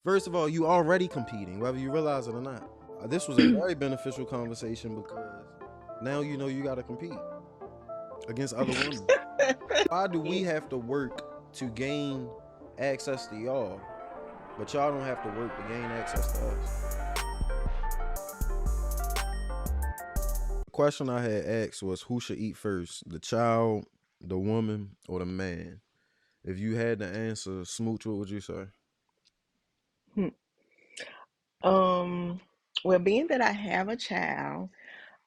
First of all, you already competing, whether you realize it or not. This was a very beneficial conversation because now you know you got to compete against other women. Why do we have to work to gain access to y'all, but y'all don't have to work to gain access to us? The question I had asked was who should eat first, the child, the woman, or the man? If you had to answer, Smooch, what would you say? Hmm. Um, well, being that I have a child,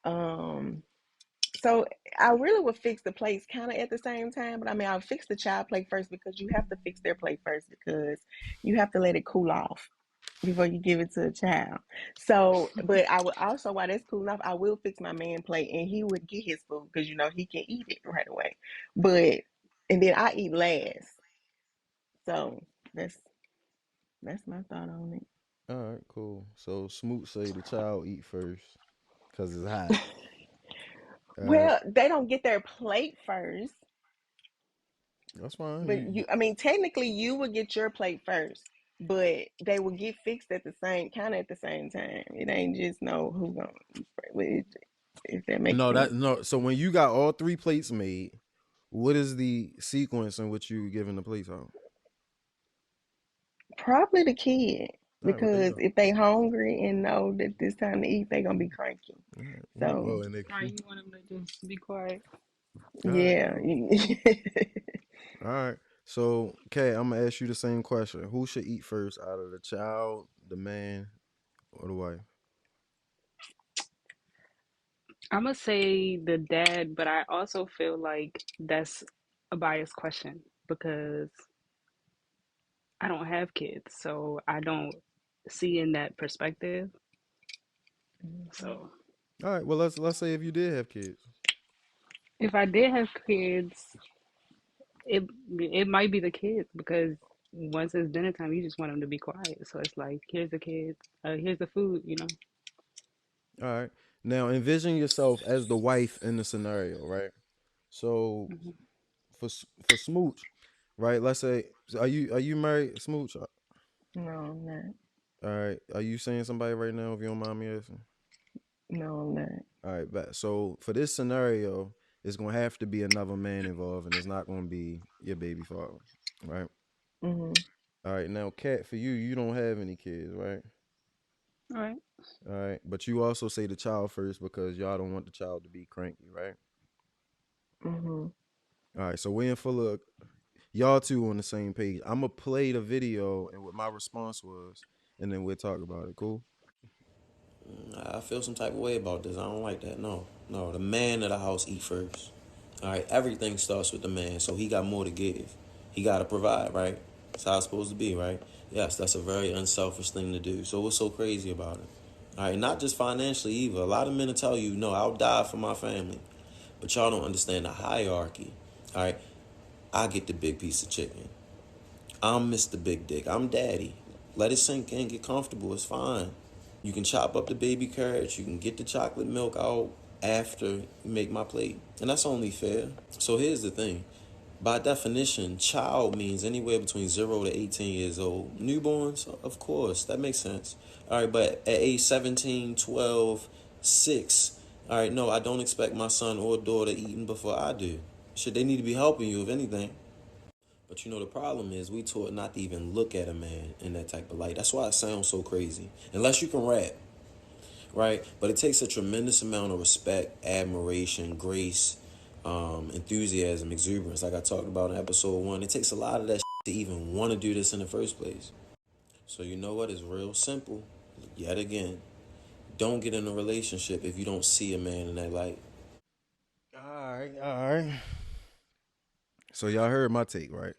um, so I really would fix the plates kind of at the same time, but I mean, I'll fix the child plate first because you have to fix their plate first because you have to let it cool off before you give it to a child. So, but I would also, while that's cooling off, I will fix my man plate and he would get his food because you know he can eat it right away. But and then I eat last. So that's that's my thought on it. All right, cool. So Smoot say the child eat first because it's hot. All right, Well, they don't get their plate first, that's fine. but I mean, technically, you would get your plate first, but they will get fixed at the same, kind of at the same time. It ain't just no who gonna eat first, if that makes No, sense. that no. So when you got all three plates made, what is the sequence in which you giving the plates out? Probably the kid, All right, well there you because go. if they hungry and know that this time to eat, they gonna be cranky. All right, So well, and they, Or you want them to just be quiet. all right, yeah, cool. All right. So, Kay, I'm gonna ask you the same question. Who should eat first out of the child, the man, or the wife? I'm gonna say the dad, but I also feel like that's a biased question because I don't have kids, so I don't see in that perspective. Mhm. So All right. Well, let's say if you did have kids. if I did have kids, it it might be the kids because once it's dinner time, you just want them to be quiet. So it's like, here's the kids, here's the food, you know. All right. Now envision yourself as the wife in the scenario, right? So Hmm. for Smooch, right? Let's say, so are you married, Smooch? All No, I'm not. right. Are you saying somebody right now? If you don't mind me asking. No, I'm not. All right. But so for this scenario, it's gonna have to be another man involved, and it's not gonna be your baby father, right? Hmm. All right. Now, Kat, for you, you don't have any kids, right? All right. All right. But you also say the child first because y'all don't want the child to be cranky, right? Hmm. All right. So we in full of y'all two on the same page. I'm gonna play the video and what my response was, and then we'll talk about it. Cool. I feel some type of way about this. I don't like that. No, no. The man of the house eat first. All right. Everything starts with the man, so he got more to give. He got to provide, right? That's how it's supposed to be, right? Yes, that's a very unselfish thing to do. So what's so crazy about it? All right, not just financially either. A lot of men will tell you, no, I'll die for my family. But y'all don't understand the hierarchy. All right, I get the big piece of chicken. I'm Mr. Big Dick. I'm daddy. Let it sink in, get comfortable. It's fine. You can chop up the baby carrots. You can get the chocolate milk out after you make my plate. And that's only fair. So here's the thing. By definition, child means anywhere between 0 to 18 years old. Newborns, of course, that makes sense. All right, but at age 17, 12, 6, all right, no, I don't expect my son or daughter eating before I do. Should they need to be helping you, if anything? But you know, the problem is we taught not to even look at a man in that type of light. That's why it sounds so crazy. Unless you can rap, right? But it takes a tremendous amount of respect, admiration, grace, enthusiasm, exuberance, like I talked about in episode one. It takes a lot of that to even want to do this in the first place. So you know what? It's real simple. Yet again, don't get in a relationship if you don't see a man in that light. All right. All right. So y'all heard my take, right?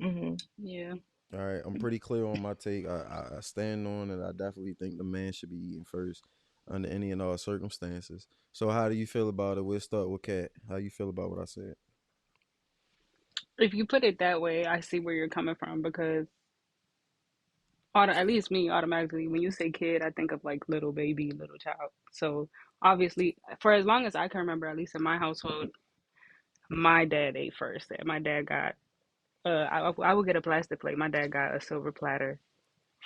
Hmm. Yeah. All right. I'm pretty clear on my take. I stand on it. I definitely think the man should be eating first under any and all circumstances. So how do you feel about it? We'll start with Kat. How you feel about what I said? If you put it that way, I see where you're coming from because at least me automatically when you say kid, I think of like little baby, little child. So obviously, for as long as I can remember, at least in my household, my dad ate first. My dad got I would get a plastic plate. My dad got a silver platter.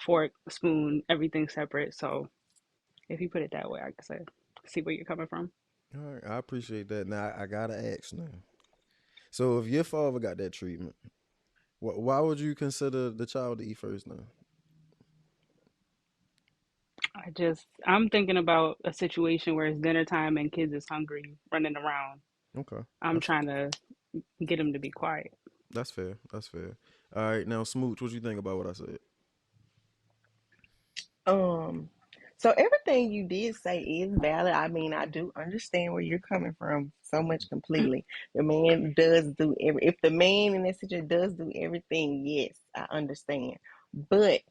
fork, spoon, everything separate. So if you put it that way, I guess I see where you're coming from. All right, I appreciate that. Now I gotta ask now. So if your father got that treatment, why would you consider the child to eat first now? I'm thinking about a situation where it's dinner time and kids is hungry, running around. Okay, I'm that's trying to get them to be quiet. that's fair. That's fair. All right, now Smooch, what you think about what I said? Um, so everything you did say is valid. I mean, I do understand where you're coming from so much completely. The man does do if the man in that situation does do everything, yes, I understand. But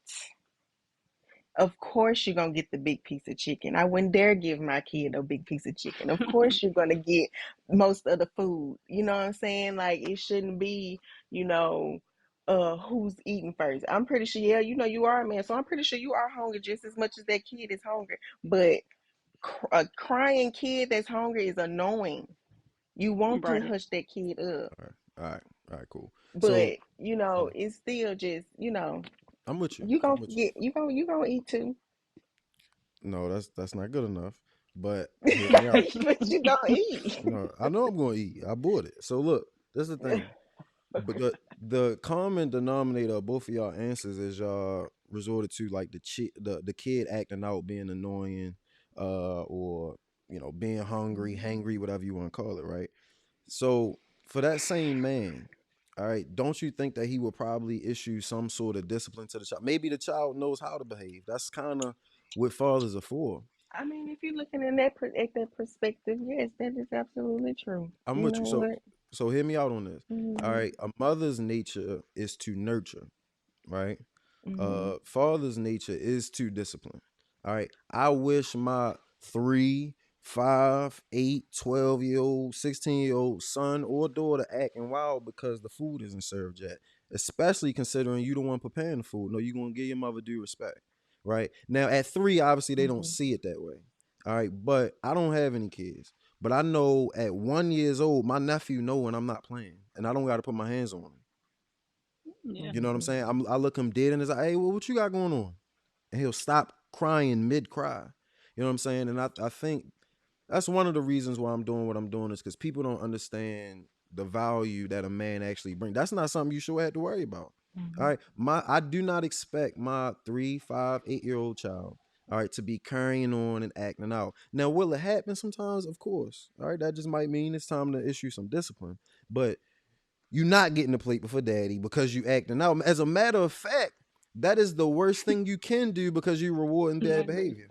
of course you're gonna get the big piece of chicken. I wouldn't dare give my kid a big piece of chicken. Of course you're gonna get most of the food. You know what I'm saying? Like it shouldn't be, you know, who's eating first. I'm pretty sure, yeah, you know you are a man, so I'm pretty sure you are hungry just as much as that kid is hungry. But a crying kid that's hungry is annoying. You want to Right. hush that kid up. All right, all right, all right, cool. So But you know, it's still just, you know, I'm with you. you I'm gonna with you. get you gonna eat too. No, that's not good enough. But hear me out. But you gonna eat. No, I know I'm going to eat. I bought it. So look, this is the thing. But the common denominator of both of y'all answers is y'all resorted to like the kid acting out, being annoying, or being hungry, hangry, whatever you want to call it, right? So for that same man, all right, don't you think that he will probably issue some sort of discipline to the child? Maybe the child knows how to behave. That's kind of what fathers are for. I mean, if you're looking in at that perspective, yes, that is absolutely true. I'm You with know you. what? So hear me out on this. All Mhm. right, a mother's nature is to nurture, right? Mhm. Father's nature is to discipline. All right. I wish my 3, 5, 8, 12-year old, 16-year old son or daughter acting wild because the food isn't served yet. Especially considering you the one preparing the food. No, you're gonna give your mother due respect. Right. Now at 3, obviously they don't Mhm. see it that way. All right. But I don't have any kids. But I know at 1 years old, my nephew know when I'm not playing. And I don't gotta put my hands on him. Yeah. You know what I'm Mhm. saying? I look him dead in his eye. Hey, what you got going on? And he'll stop crying mid cry. You know what I'm saying? And I think that's one of the reasons why I'm doing what I'm doing is because people don't understand the value that a man actually brings. That's not something you should have to worry about. All Mhm. right. I do not expect my 3, 5, 8 year old child, all right, to be carrying on and acting out. Now, will it happen sometimes? Of course. All right. That just might mean it's time to issue some discipline. But you not getting the plate before daddy because you acting out. As a matter of fact, that is the worst thing you can do because you rewarding I bad agree. behavior.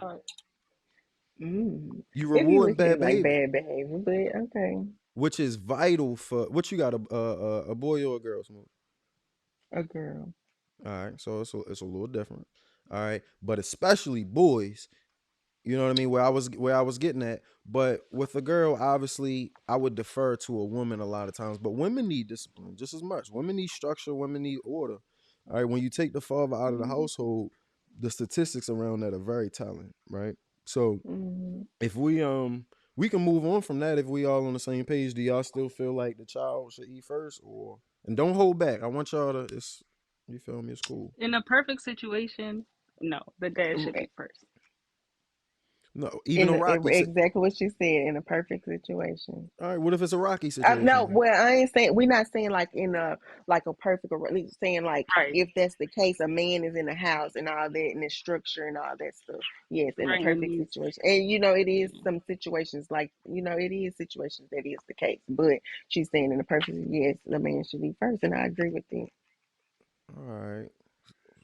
Mm. You If you rewarding look at bad it like behavior, bad behavior, but okay, which is vital for what you got a boy or a girl, Smooth? a girl. All right, so it's a little different. All right, but especially boys, you know what I mean? Where I was getting at, but with a girl, obviously, I would defer to a woman a lot of times. But women need discipline just as much. Women need structure. Women need order. All right, when you take the father out of the Mhm. household, the statistics around that are very telling, right? So Mhm. if we can move on from that if we all on the same page. Do y'all still feel like the child should eat first, or and don't hold back? I want y'all to. It's you feel me? It's cool. In a perfect situation, no, the dad should Right. eat first. No, even a rocky. Exactly what you said in a perfect situation. All right, what if it's a rocky situation No, then? well, I ain't saying we're not saying like in a like a perfect or at least saying like Right. if that's the case, a man is in the house and all that and the structure and all that stuff. Yes, in a Right. And perfect he's situation, and you know it is some situations like you know it is situations that is the case. But she's saying in a perfect yes, the man should be first, and I agree with you. All right.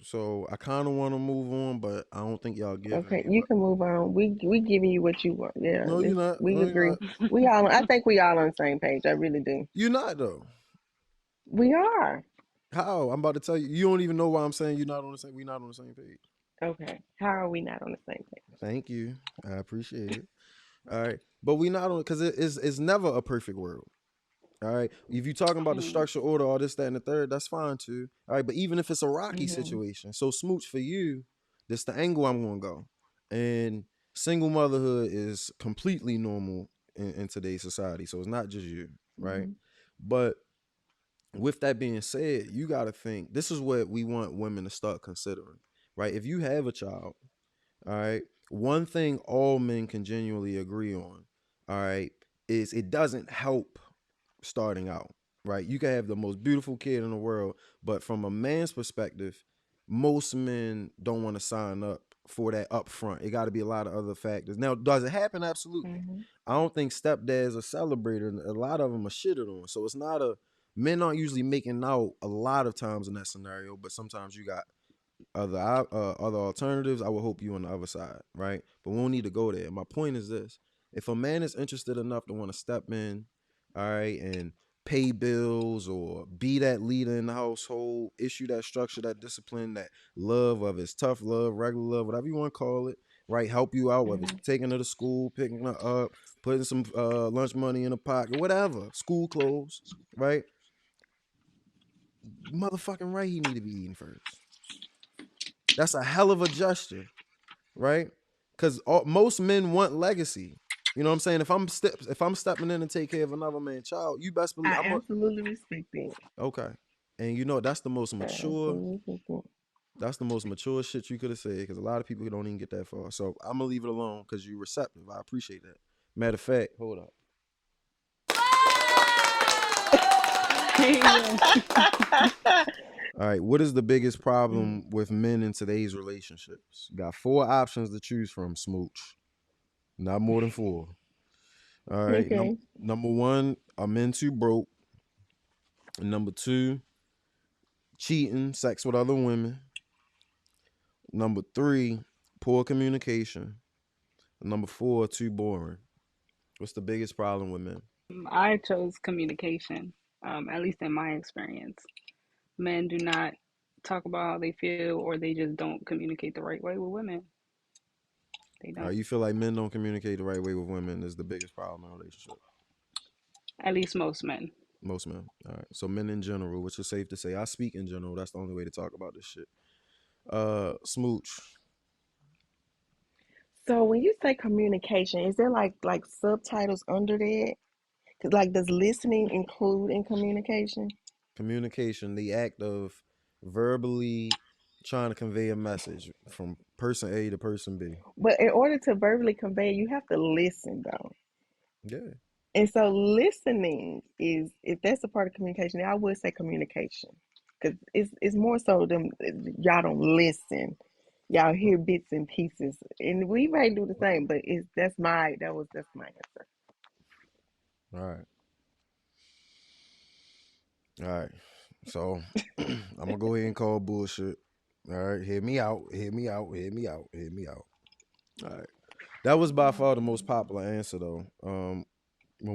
So I kind of want to move on, but I don't think y'all giving Okay, me you what. can move on. We giving you what you want. Yeah, No, you're this, not. we No, you're agree. not. We all. I think we all on the same page. I really do. You're not though. We are. How? I'm about to tell you. You don't even know why I'm saying you're not on the same. We're not on the same page. Okay. How are we not on the same page? Thank you. I appreciate it. All right, but we not on because it's never a perfect world. All right. If you talking about the mm, structure order, all this, that, and the third, that's fine too. All right. But even if it's a rocky Hmm. situation, so smooch for you, this the angle I'm gonna go. And single motherhood is completely normal in today's society. So it's not just you, right? Hmm. But with that being said, you gotta think this is what we want women to start considering. right? If you have a child, all right, one thing all men can genuinely agree on, all right, is it doesn't help starting out, right? You can have the most beautiful kid in the world, but from a man's perspective, most men don't want to sign up for that up front. It got to be a lot of other factors. Now, does it happen? Absolutely. Mm-hmm. I don't think stepdads are celebrated. A lot of them are shitted on. So it's not a, men aren't usually making out a lot of times in that scenario, but sometimes you got other alternatives. I would hope you on the other side, right? But we don't need to go there. My point is this: if a man is interested enough to want to step in, all right, and pay bills or be that leader in the household, issue that structure, that discipline, that love, whether it's tough love, regular love, whatever you want to call it, right? Help you out, whether it's Mm-hmm. taking her to school, picking her up, putting some lunch money in a pocket, whatever, school clothes, right? Motherfucking right, he need to be eating first. That's a hell of a gesture, right? Because most men want legacy. You know what I'm saying? If I'm stepping in and take care of another man's child, you best believe I I'm a, absolutely respect that. okay. And you know that's the most I mature. absolutely respect that. That's the most mature shit you could have said. Because a lot of people don't even get that far. So I'm gonna leave it alone because you're receptive. I appreciate that. Matter of fact, hold up. Yeah. All right, what is the biggest problem with men in today's relationships? Got 4 options to choose from, Smooch. Not more than 4. All right. Okay. Number 1, are men too broke? Number 2, cheating, sex with other women. Number 3, poor communication. Number 4, too boring. What's the biggest problem with men? I chose communication, at least in my experience. Men do not talk about how they feel, or they just don't communicate the right way with women. They All don't. right, you feel like men don't communicate the right way with women is the biggest problem in a relationship. At least most men. Most men. All right. So men in general, which is safe to say. I speak in general. That's the only way to talk about this shit. Smooch. So when you say communication, is there like subtitles under that? 'Cause, like, does listening include in communication? Communication, the act of verbally trying to convey a message from person A to person B. But in order to verbally convey, you have to listen though. Yeah. And so listening is, if that's a part of communication, I would say communication. Because it's more so them, y'all don't listen. Y'all hear bits and pieces. And we may do the same, but that's my answer. All right. All right. So I'm gonna go ahead and call bullshit. All right. Hear me out. Hear me out. Hear me out. Hear me out. All right. That was by far the most popular answer though. When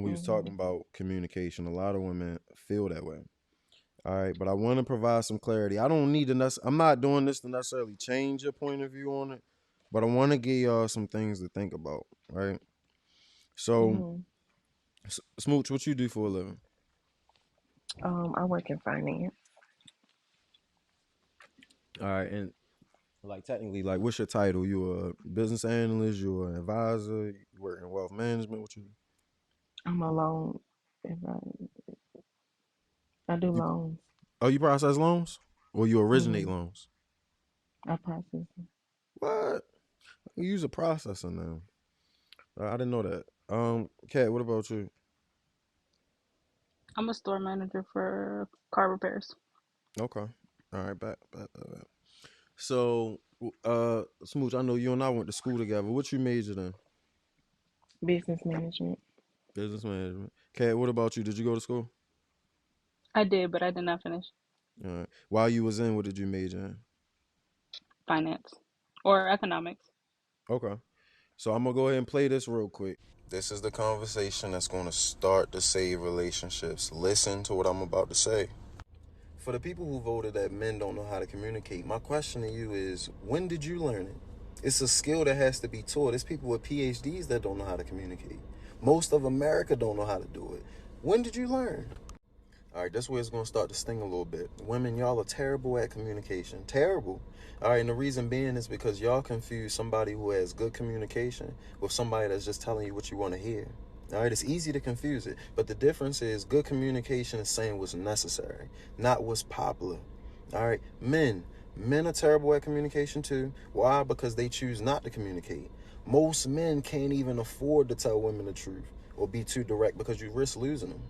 we was Hmm. talking about communication, a lot of women feel that way. All right, but I want to provide some clarity. I don't need to. I'm not doing this to necessarily change your point of view on it, but I want to give y'all some things to think about. Right. So, Hmm. Smooch, what you do for a living? I work in finance. All right, and like technically, like, what's your title? You a business analyst? You an advisor? You work in wealth management? What you do? I'm a loan. If I do You loans. you process loans or you originate Hmm. loans? I process them. What? You use a processor now. I didn't know that. Kat, what about you? I'm a store manager for car repairs. Okay. All right, back. So, Smooch, I know you and I went to school together. What you majored in? Business management. Business management. Kat, what about you? Did you go to school? I did, but I did not finish All right. While you was in, what did you major in? finance or economics. Okay. So I'm gonna go ahead and play this real quick. This is the conversation that's gonna start to save relationships. Listen to what I'm about to say. For the people who voted that men don't know how to communicate, my question to you is, when did you learn it? It's a skill that has to be taught. There's people with PhDs that don't know how to communicate. Most of America don't know how to do it. When did you learn? All right, that's where it's going to start to sting a little bit. Women, y'all are terrible at communication. Terrible. All right, and the reason being is because y'all confuse somebody who has good communication with somebody that's just telling you what you want to hear. All right, it's easy to confuse it, but the difference is good communication is saying what's necessary, not what's popular. All right, men Men are terrible at communication too. Why? Because they choose not to communicate. Most men can't even afford to tell women the truth or be too direct because you risk losing them.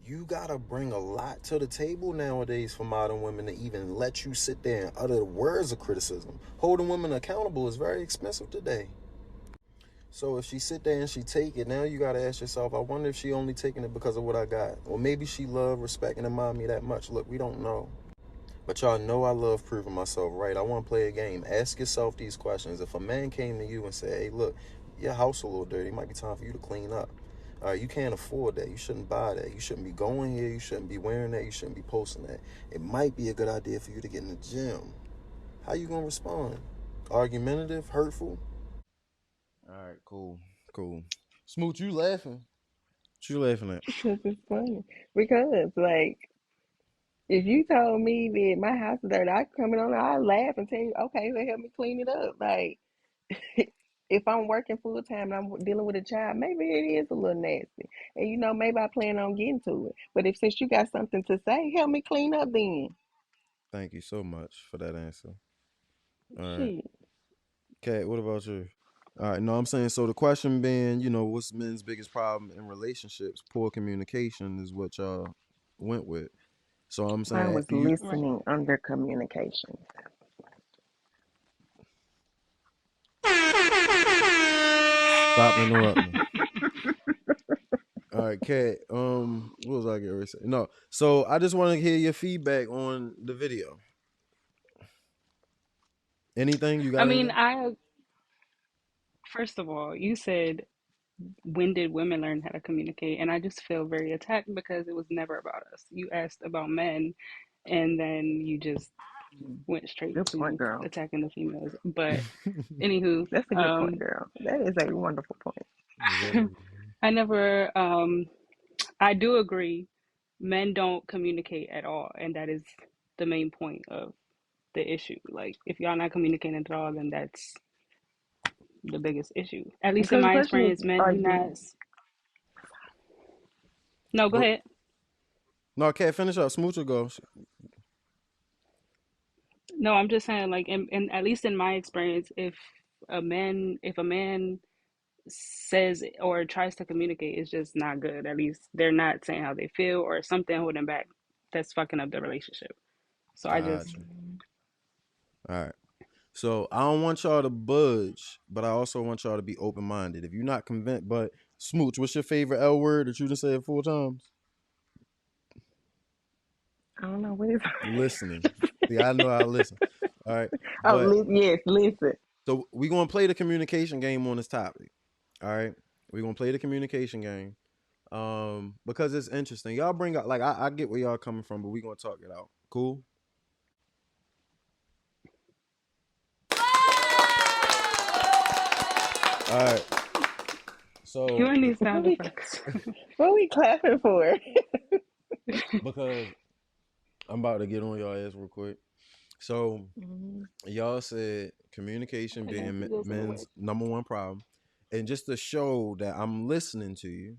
You gotta bring a lot to the table nowadays for modern women to even let you sit there and utter words of criticism. Holding women accountable is very expensive today. So if she sit there and she take it, now you gotta ask yourself, I wonder if she only taking it because of what I got. Or maybe she love, respect, and admire me that much. Look, we don't know. But y'all know I love proving myself right. I want to play a game. Ask yourself these questions. If a man came to you and said, hey, look, your house a little dirty. It might be time for you to clean up. All right, you can't afford that. You shouldn't buy that. You shouldn't be going here. You shouldn't be wearing that. You shouldn't be posting that. It might be a good idea for you to get in the gym. How you going to respond? Argumentative? Hurtful? All right, cool. Smooch, you laughing? What you laughing at? Because it's funny. Because, like, if you told me that my house is dirty, I come in on, I laugh and tell you, okay, so help me clean it up. Like, if I'm working full time and I'm dealing with a child, maybe it is a little nasty. And maybe I plan on getting to it. But if since you got something to say, help me clean up then. Thank you so much for that answer. All right. Shit. Kat, what about you? All right, no, I'm saying so. The question being, what's men's biggest problem in relationships? Poor communication is what y'all went with. So I'm Mine saying was after you Right. listening under communication. stop interrupting. All right, Kat. What was I getting ready to say? No, so I just want to hear your feedback on the video. Anything you I got? mean, Anything? I first of all, you said when did women learn how to communicate? And I just feel very attacked because it was never about us. You asked about men, and then you just went straight Good point, to girl. attacking the females. But anywho, That's a good point, girl. That is a wonderful point. Exactly. I never, I do agree, men don't communicate at all, and that is the main point of the issue. Like, if y'all not communicating at all, then that's the biggest issue. At least in Because the my question is, experience, men are do you? not. No, go But ahead. no, Kat, finish up. Smooch will go. No, I'm just saying, like, in at least in my experience, if a man says or tries to communicate, it's just not good. At least they're not saying how they feel or something holding back that's fucking up the relationship. So I just Gotcha. All right. So I don't want y'all to budge, but I also want y'all to be open minded. If you're not convinced, but Smooch, what's your favorite L word that you just said 4 times? I don't know what is. Listening. See, I know I listen. All right. Oh, But yes, listen. so we're gonna play the communication game on this topic. All right. We're gonna play the communication game. Because it's interesting. Y'all bring up like I get where y'all coming from, but we're gonna talk it out. Cool? All right. you So and the, these What sound we, effects. what we clapping for? because I'm about to get on y'all ass real quick. So Mhm. y'all said communication I guess being it goes in the men's way. number one problem, and just to show that I'm listening to you.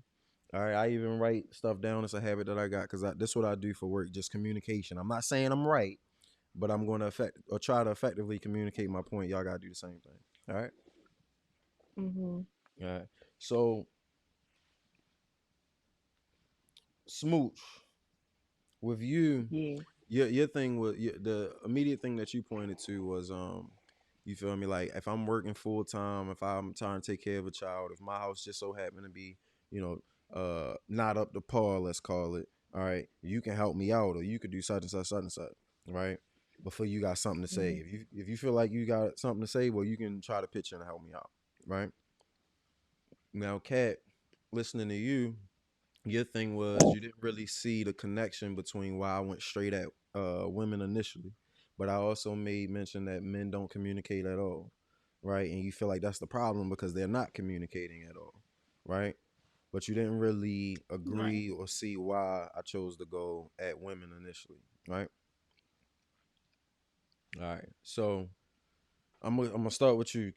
All right, I even write stuff down. It's a habit that I got because this is what I do for work. Just communication. I'm not saying I'm right, but I'm going to try to effectively communicate my point. Y'all got to do the same thing. All right. Mhm. All right. So Smooch, with you, Yes. your thing was the immediate thing that you pointed to was you feel me, like if I'm working full time, if I'm trying to take care of a child, if my house just so happen to be you know not up to par, let's call it, all right, you can help me out or you could do such and such, right? Before you got something to say, Mhm. if you feel like you got something to say, well, you can try to pitch in and help me out, right? Now, Kat, listening to you, your thing was you didn't really see the connection between why I went straight at women initially, but I also made mention that men don't communicate at all, right? And you feel like that's the problem because they're not communicating at all, right? But you didn't really Right. agree or see why I chose to go at women initially, right? All right. So I'm gonna start with you,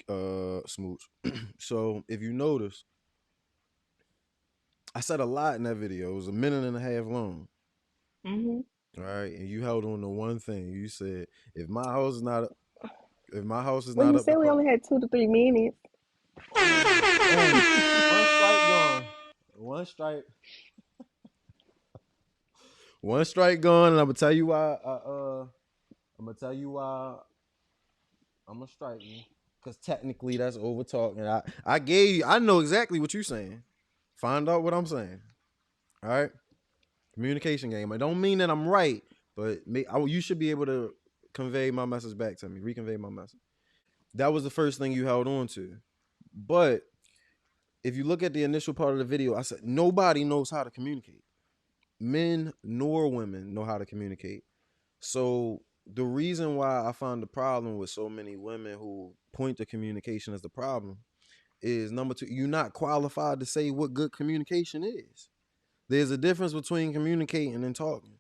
Smooch. So if you notice, I said a lot in that video. It was a minute and a half long. Mhm. All right, and you held on to one thing. You said if my house is not if my house is Well, not you up to said we par. only had 2 to 3 minutes. Dang, one strike gone. One strike. One strike gone, and I'm gonna tell you why. I'm gonna tell you why I'm gonna strike you. Cause technically that's over talking. I gave you. I know exactly what you're saying. Find out what I'm saying. All right. Communication game. I don't mean that I'm right, but you should be able to convey my message back to me. Reconvey my message. That was the first thing you held on to. But if you look at the initial part of the video, I said nobody knows how to communicate. Men nor women know how to communicate. So the reason why I find the problem with so many women who point to communication as the problem is number two, you're not qualified to say what good communication is. There's a difference between communicating and talking.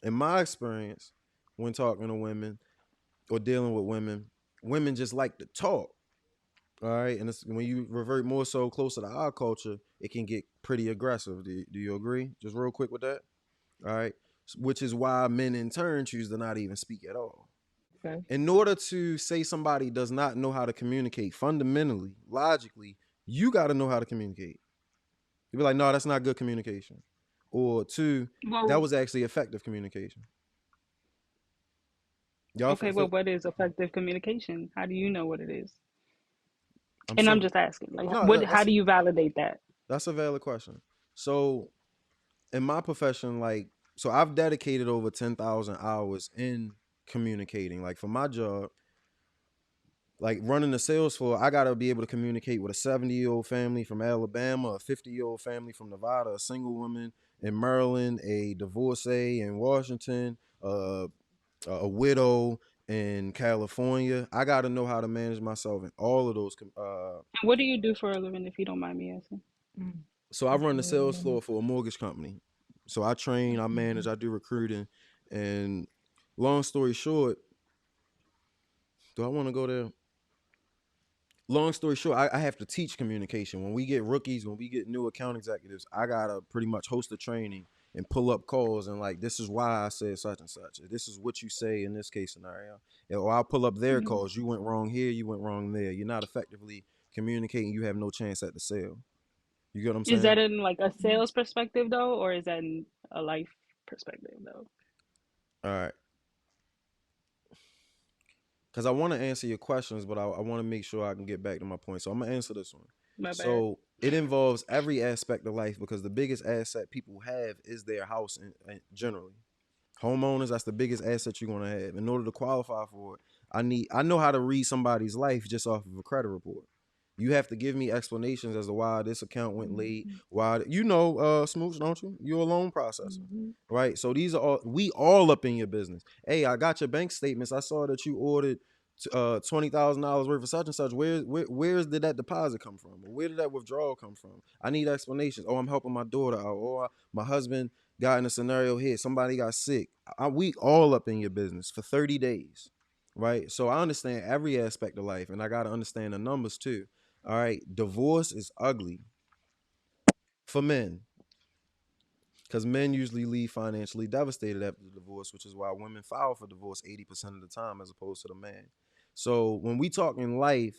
In my experience, when talking to women or dealing with women, women just like to talk. All right. And it's, when you revert more so closer to our culture, it can get pretty aggressive. Do you agree? Just real quick with that. All right. Which is why men in turn choose to not even speak at all. Okay. In order to say somebody does not know how to communicate fundamentally, logically, you got to know how to communicate. You'd be like, no, that's not good communication. Or two, that Well, was actually effective communication. Y'all okay, well, what is effective communication? How do you know what it is? I'm And I'm so just asking, like, no, what? How do you validate that? that's a valid question. So in my profession, like, so I've dedicated over 10,000 hours in communicating. Like for my job, like running the sales floor, I gotta be able to communicate with a 70-year-old family from Alabama, a 50-year-old family from Nevada, a single woman in Maryland, a divorcee in Washington, a widow in California. I gotta know how to manage myself in all of those. What do you do for a living, if you don't mind me asking? So I run the sales floor for a mortgage company. So I train, I manage, I do recruiting, and long story short, do I want to go there? Long story short, I have to teach communication. When we get rookies, when we get new account executives, I gotta pretty much host a training and pull up calls and like, this is why I said such and such. This is what you say in this case scenario. Or I'll pull up their calls. You went wrong here, you went wrong there. You're not effectively communicating. You have no chance at the sale. You get what I'm Is that saying? in like a sales perspective though, or is that in a life perspective though? All right. Because I want to answer your questions, but I want to make sure I can get back to my point. So I'm gonna answer this one. My bad. So it involves every aspect of life because the biggest asset people have is their house, generally. Homeowners, that's the biggest asset you're gonna have. In order to qualify for it, I know how to read somebody's life just off of a credit report. You have to give me explanations as to why this account went late. Why Smooch, don't you? You're a loan processor, right? So these are we all up in your business. Hey, I got your bank statements. I saw that you ordered $20,000 worth of such and such. Where did that deposit come from? Or where did that withdrawal come from? I need explanations. Oh, I'm helping my daughter out. Or my husband got in a scenario here. Somebody got sick. We all up in your business for 30 days, right? So I understand every aspect of life, and I got to understand the numbers too. All right, divorce is ugly for men because men usually leave financially devastated after the divorce, which is why women file for divorce 80% of the time as opposed to the man. So when we talk in life,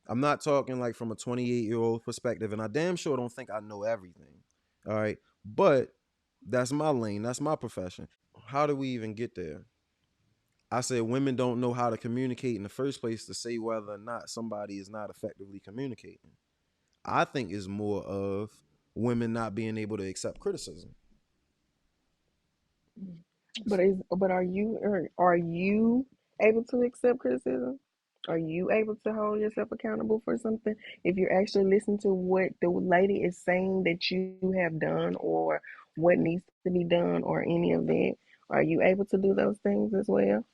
I'm not talking like from a 28-year-old perspective, and I damn sure don't think I know everything. All right, but that's my lane, that's my profession. How do we even get there? I said women don't know how to communicate in the first place to say whether or not somebody is not effectively communicating. I think is more of women not being able to accept criticism. But are you able to accept criticism? Are you able to hold yourself accountable for something? If you're actually listening to what the lady is saying that you have done or what needs to be done or any of that, are you able to do those things as well?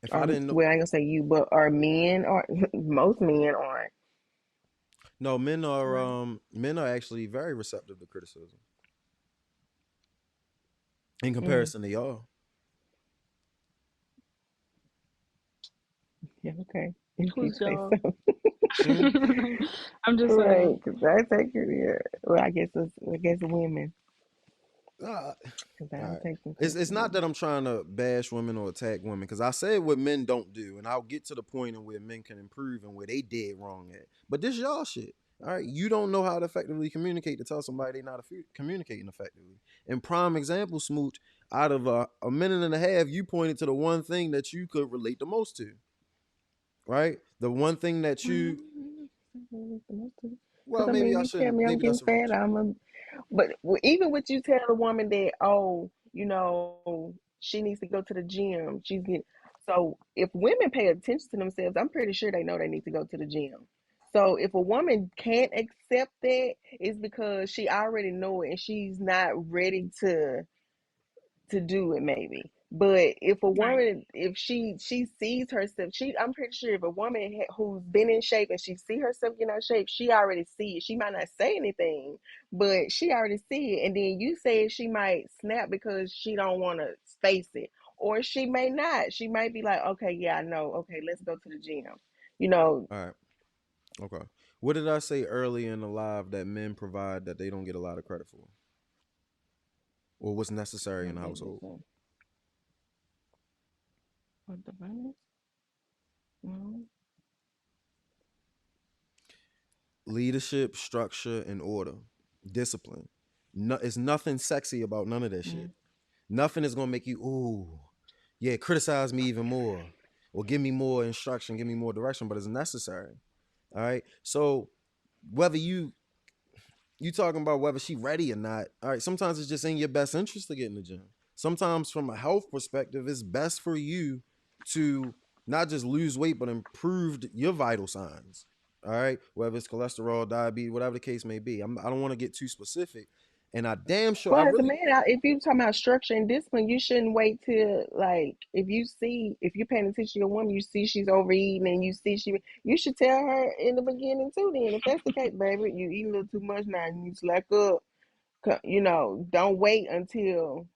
If I Or didn't know, well, I ain't gonna say you, but are men or most men aren't. no, Right. men are actually very receptive to criticism in Mm, comparison to y'all. yeah, okay. If you Who's say y'all? so. Hmm? I'm just Right, saying. because I take it, yeah. Well, I guess women. Uh, Because I all don't right. take them It's not cookies. that I'm trying to bash women or attack women, because I said what men don't do, and I'll get to the point in where men can improve and where they did wrong at. But this y'all shit. All right, you don't know how to effectively communicate to tell somebody they're not communicating effectively. And prime example, Smooch, out of a minute and a half, you pointed to the one thing that you could relate the most to, right? The one thing that you, Because well, I maybe mean, I you tell shouldn't, me I'm maybe getting that's a fat, reach. I'm a. But even with you tell a woman that, oh, she needs to go to the gym, she's getting. So if women pay attention to themselves, I'm pretty sure they know they need to go to the gym. So if a woman can't accept that, it's because she already know it and she's not ready to do it maybe. But if a Right. woman, if she sees herself, I'm pretty sure if a woman who's been in shape and she see herself getting out of shape, she already see it. She might not say anything, but she already see it. And then you say she might snap because she don't want to face it, or she may not. She might be like, okay, yeah, I know. Okay, let's go to the gym. You know, All right, okay. What did I say early in the live that men provide that they don't get a lot of credit for, or what's necessary in the household? What the fuck? No. Leadership, structure, and order, discipline. No, it's nothing sexy about none of that shit. Mm. Nothing is gonna make you, ooh, yeah, criticize me even more, or give me more instruction, give me more direction, but it's necessary. All right. So whether you talking about whether she ready or not, all right, sometimes it's just in your best interest to get in the gym. Sometimes from a health perspective, it's best for you to not just lose weight, but improve your vital signs. All right, whether it's cholesterol, diabetes, whatever the case may be. I don't want to get too specific, and I damn sure I Well, as a really man, if you're talking about structure and discipline, you shouldn't wait till like if you're paying attention to your woman, you see she's overeating and you see you should tell her in the beginning too. Then, if that's the case, baby, you eat a little too much now, you need to slack up. Don't wait until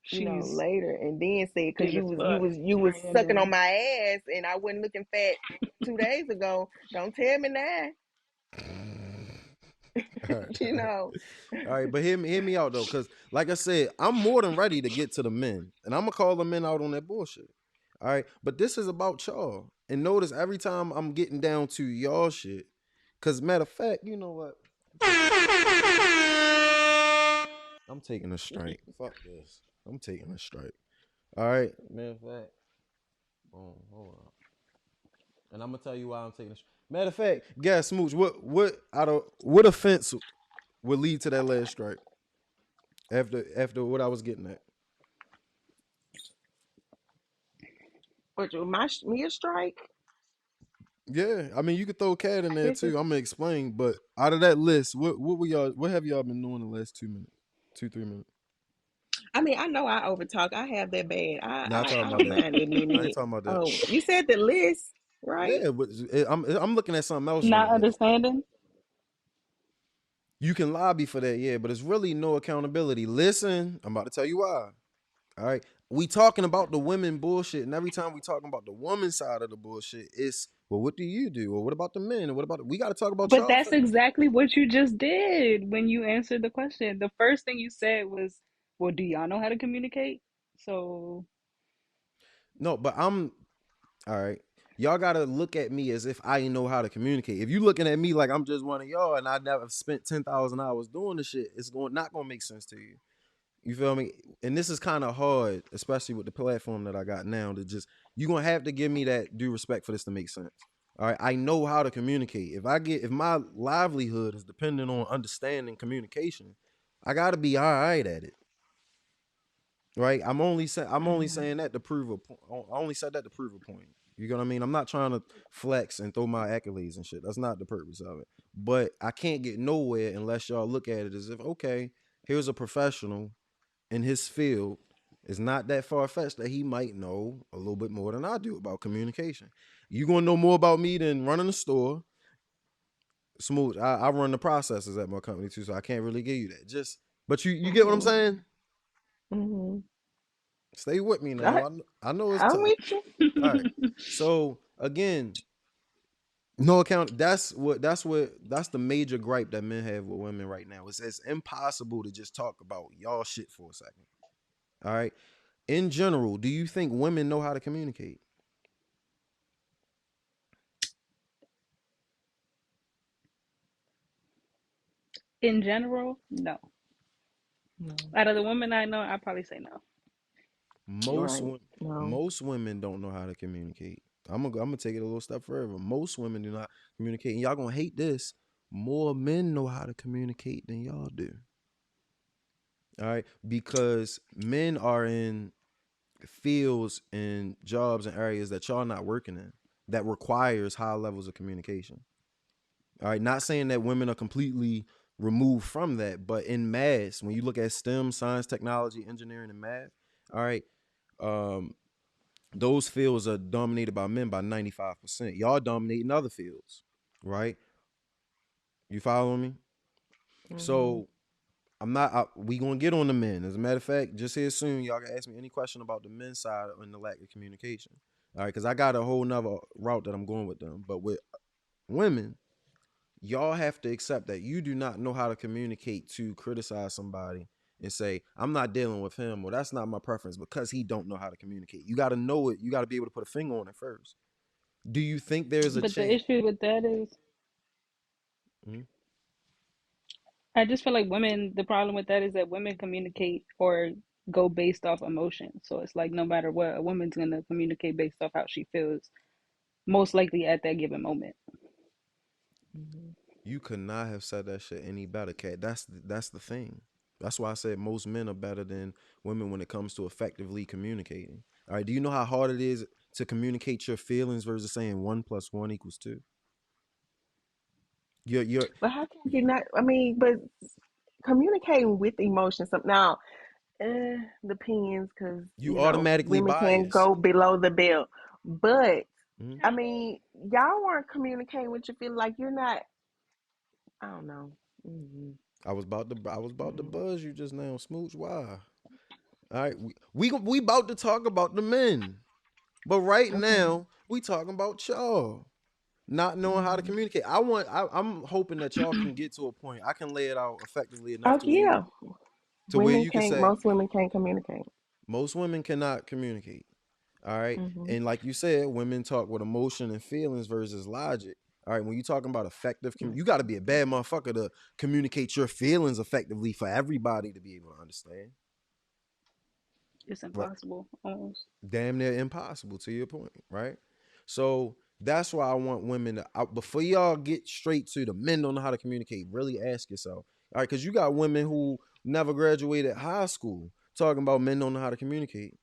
She's later and then say because big as fuck. you was Right. And sucking on then my ass and I wasn't looking fat 2 days ago. Don't tell me now. all right, you all right. know. All right, but hear me out though, because like I said, I'm more than ready to get to the men, and I'm gonna call the men out on that bullshit. All right, but this is about y'all, and notice every time I'm getting down to y'all shit, because matter of fact, you know what? I'm taking a strike. Fuck this. I'm taking a strike. All right, matter of fact, boom, hold on, and I'm gonna tell you why I'm taking a strike. Matter of fact, guess Smooch, what offense would lead to that last strike after what I was getting at? But me a strike? Yeah, I mean you could throw Cat in I there guess too. it's. I'm gonna explain, but out of that list, what have y'all been doing the last 2 minutes, 2 3 minutes? I mean, I know I overtalk. I have that bad. Not I talking about don't that. mind admitting I ain't it. talking about that. Oh, you said the list, right? Yeah, but I'm looking at something else on the not list. understanding. You can lobby for that, yeah, but it's really no accountability. Listen, I'm about to tell you why. All right, we talking about the women bullshit, and every time we talking about the woman side of the bullshit, it's well, what do you do, or what about the men, or what about we got to talk about But y'all that's first. exactly what you just did when you answered the question. The first thing you said was, "Well, do y'all know how to communicate?" So No, but I'm all right. Y'all gotta look at me as if I know how to communicate. If you looking at me like I'm just one of y'all and I never spent 10,000 hours doing the shit, it's going not gonna make sense to you. You feel me? And this is kind of hard, especially with the platform that I got now. To just you gonna have to give me that due respect for this to make sense. All right, I know how to communicate. If my livelihood is dependent on understanding communication, I gotta be all right at it. Right? I'm only Hmm. saying that to prove a point. I only said that to prove a point. You know what I mean? I'm not trying to flex and throw my accolades and shit. That's not the purpose of it. But I can't get nowhere unless y'all look at it as if, okay, here's a professional in his field. It's not that far fetched that he might know a little bit more than I do about communication. You gonna know more about me than running the store. Smooth. I run the processes at my company too, so I can't really give you that. Just, but you get what I'm Hmm. saying? Hmm. Stay with me now. I, I know it's I'm tough. with you. All right. So again, No account. That's the major gripe that men have with women right now. It's impossible to just talk about y'all shit for a second. All right. In general, do you think women know how to communicate? In general, no. No. Out of the women I know, I probably say no. Most Right. No. most women don't know how to communicate. I'm gonna take it a little step further. Most women do not communicate, and y'all gonna hate this. More men know how to communicate than y'all do. All right, because men are in fields and jobs and areas that y'all not working in that requires high levels of communication. All right, not saying that women are completely removed from that, but in mass, when you look at STEM, science, technology, engineering, and math, all right, um, those fields are dominated by men by 95%. Y'all dominating other fields, right? You following me? Hmm. So we gonna get on the men. As a matter of fact, just here soon, y'all can ask me any question about the men's side and the lack of communication. All right, because I got a whole nother route that I'm going with them. But with women, y'all have to accept that you do not know how to communicate to criticize somebody and say, I'm not dealing with him, or that's not my preference because he don't know how to communicate. You got to know it. You got to be able to put a finger on it first. Do you think there's a But the chance? issue with that is, Mhm. I just feel like women, the problem with that is that women communicate or go based off emotion. So it's like no matter what, a woman's going to communicate based off how she feels, most likely at that given moment. Hmm. You could not have said that shit any better, Cat. That's the thing. That's why I said most men are better than women when it comes to effectively communicating. All right. Do you know how hard it is to communicate your feelings versus saying 1 + 1 = 2? You're But how can you not? I mean, but communicating with emotions. Now, depends because you automatically women can biased. go below the belt. But Mhm. I mean, y'all weren't communicating with your feeling like you're not. I don't know. Hmm. I was about to Hmm. buzz you just now, Smooch. Why? All right, we about to talk about the men, but right Okay. now we talking about y'all not knowing how to Hmm. communicate. I'm hoping that y'all can get to a point. I can lay it out effectively enough Oh to yeah, where women you can can't. say Most women can't communicate. most women cannot communicate. All right, Hmm. and like you said, women talk with emotion and feelings versus logic. All right, when you talking about effective, you got to be a bad motherfucker to communicate your feelings effectively for everybody to be able to understand. It's Right? impossible almost. Damn near impossible to your point, right? So that's why I want women to before y'all get straight to the men don't know how to communicate, really ask yourself. All right, because you got women who never graduated high school talking about men don't know how to communicate.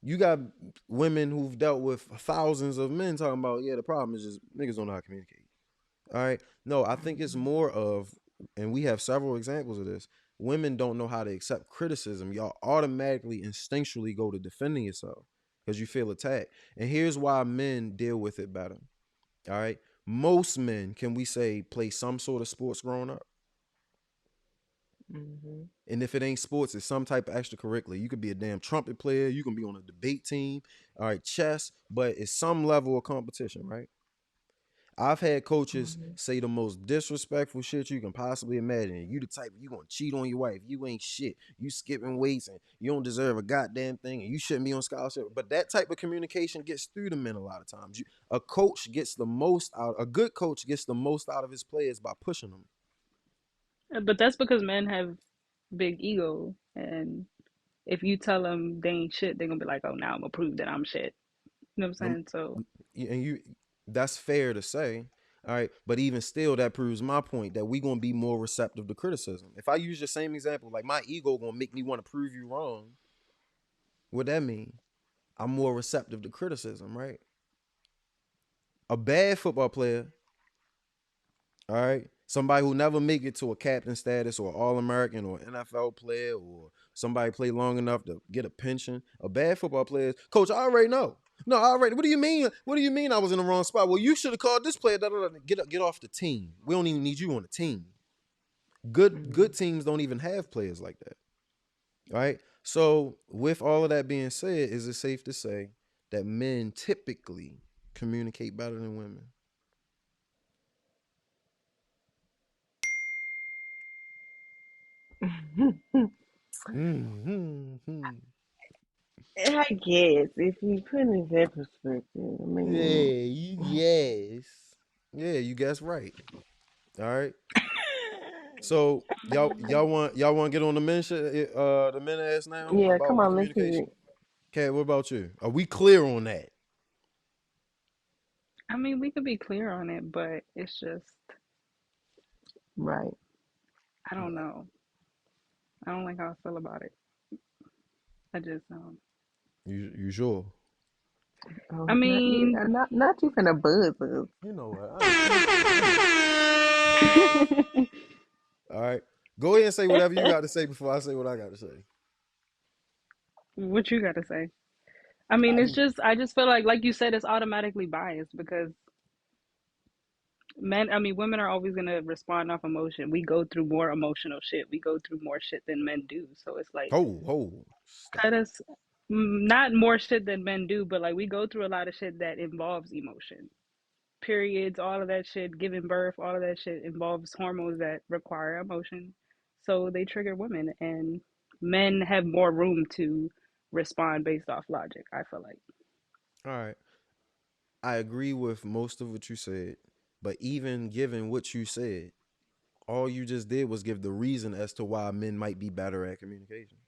You got women who've dealt with thousands of men talking about, yeah, the problem is just niggas don't know how to communicate. All right. No, I think it's Hmm. more of, and we have several examples of this. Women don't know how to accept criticism. Y'all automatically, instinctually go to defending yourself because you feel attacked. And here's why men deal with it better. All right. Most men, can we say, play some sort of sports growing up? Hmm. And if it ain't sports, it's some type of extracurricular. You could be a damn trumpet player. You can be on a debate team. All right, chess, but it's some level of competition, right? I've had coaches Hmm. say the most disrespectful shit you can possibly imagine. You the type you gonna cheat on your wife. You ain't shit. You skipping weights and you don't deserve a goddamn thing and you shouldn't be on scholarship. But that type of communication gets through the men a lot of times. A coach gets the most out. A good coach gets the most out of his players by pushing them. But that's because men have big ego, and if you tell them they ain't shit, they're gonna be like, "Oh, now I'm gonna prove that I'm shit." You know what I'm Lem- saying? So and you that's fair to say. All right, but even still, that proves my point that we gonna be more receptive to criticism. If I use your same example, like my ego gonna make me want to prove you wrong. What that mean? I'm more receptive to criticism, right? A bad football player, all right, somebody who never make it to a captain status or All American or NFL player or somebody play long enough to get a pension. A bad football player, coach, I already know. No, I already. What do you mean? What do you mean I was in the wrong spot? Well, you should have called this player. Get off the team. We don't even need you on the team. Good Hmm. teams don't even have players like that. All right. So with all of that being said, is it safe to say that men typically communicate better than women? Mm-hmm. I guess if you put it in that perspective, I mean, Yeah, yes. Yeah, you guess right. All right. So y'all want to get on the men shit, the men ass now yeah, about come the on, let's hear communication? it. Kat, what about you? Are we clear on that? I mean, we could be clear on it, but it's just, Right. I don't Right. know. I don't like how I feel about it. I just, You sure? I Oh, not you, mean, not you finna buzz us. You know what? All right. Go ahead and say whatever you got to say before I say what I got to say. what you got to say? I mean, it's just, I just feel like you said, it's automatically biased because men, I mean, women are always going to respond off emotion. We go through more emotional shit. We go through more shit than men do. So it's like, Stop. cut us, not more shit than men do, but like we go through a lot of shit that involves emotion. Periods, all of that shit, giving birth, all of that shit involves hormones that require emotion. So they trigger women, and men have more room to respond based off logic, I feel like. All right. I agree with most of what you said, but even given what you said, all you just did was give the reason as to why men might be better at communication.